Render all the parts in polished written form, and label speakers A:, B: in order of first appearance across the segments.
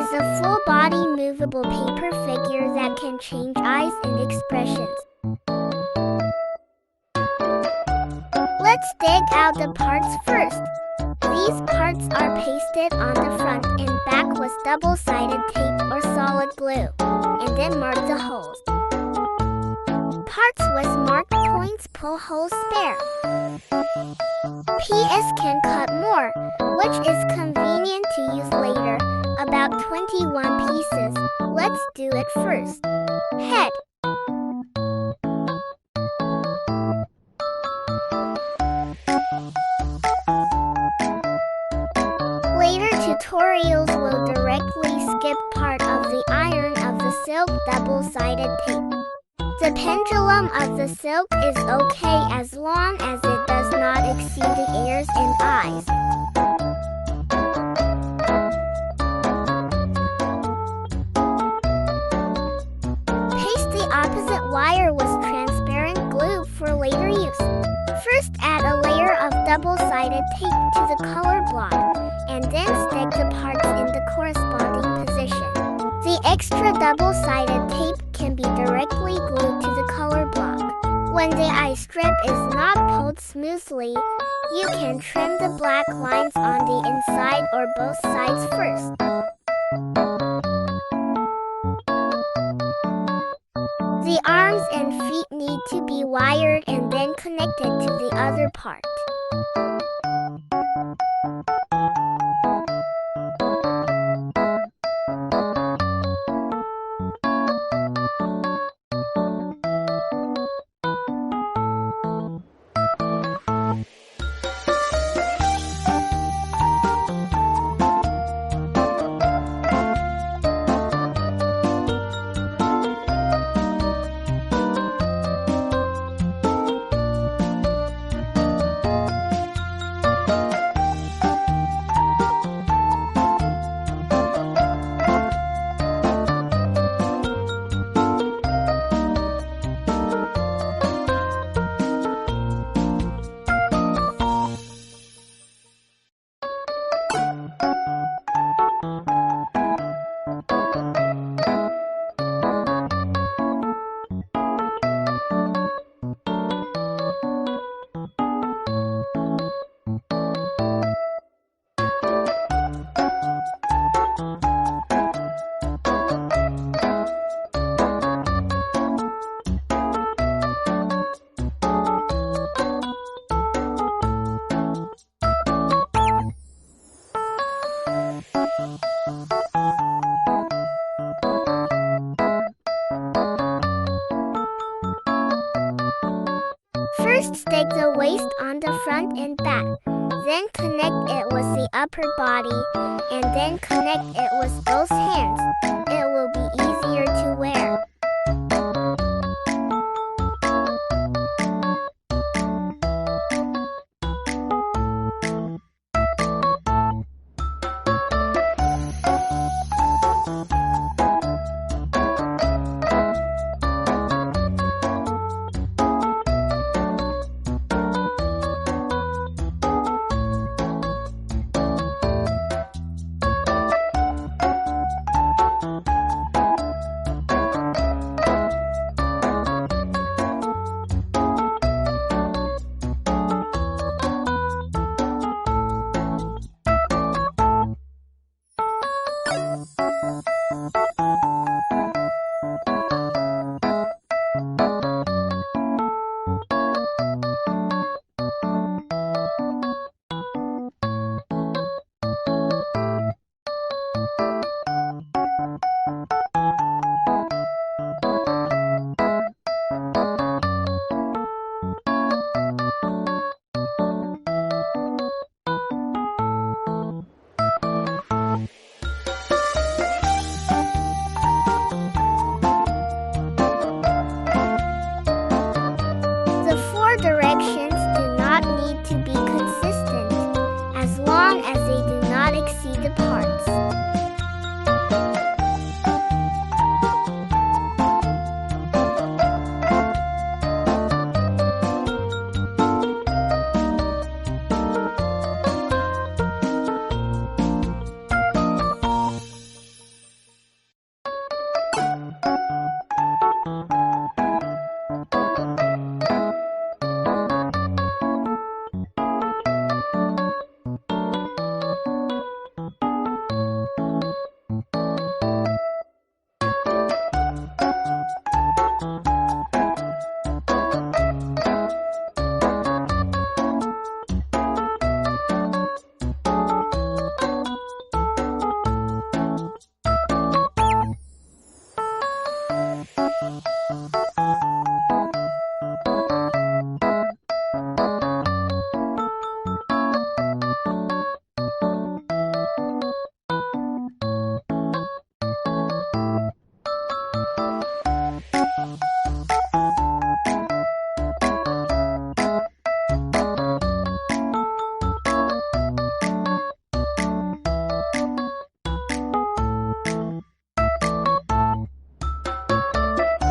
A: is a full-body movable paper figure that can change eyes and expressions. Let's dig out the parts first. These parts are pasted on the front and back with double-sided tape or solid glue, and then mark the holes. Parts with marked points pull holes spare. PS can cut more, which is convenient to use later, about 21 pieces. Let's do it first. Head. Later tutorials will directly skip part of the iron of the silk double-sided tape. The pendulum of the silk is okay as long as it does not exceed the ears and eyes. Paste the opposite wire with transparent glue for later use. First add a layer of double-sided tape to the color block, and then stick the parts in the corresponding position. The extra double-sided tape can be directly glued to the color block. When the eye strip is not pulled smoothly, you can trim the black lines on the inside or both sides first. The arms and feet need to be wired and then connected to the other part. First stick the waist on the front and back, then connect it with the upper body, and then connect it with both hands. It will be easier to wear.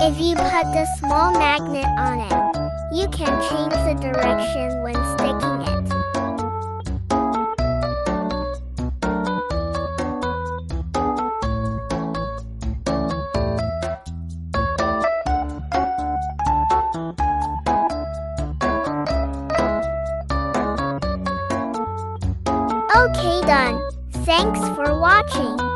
A: If you put the small magnet on it, you can change the direction when sticking it. Okay, done. Thanks for watching.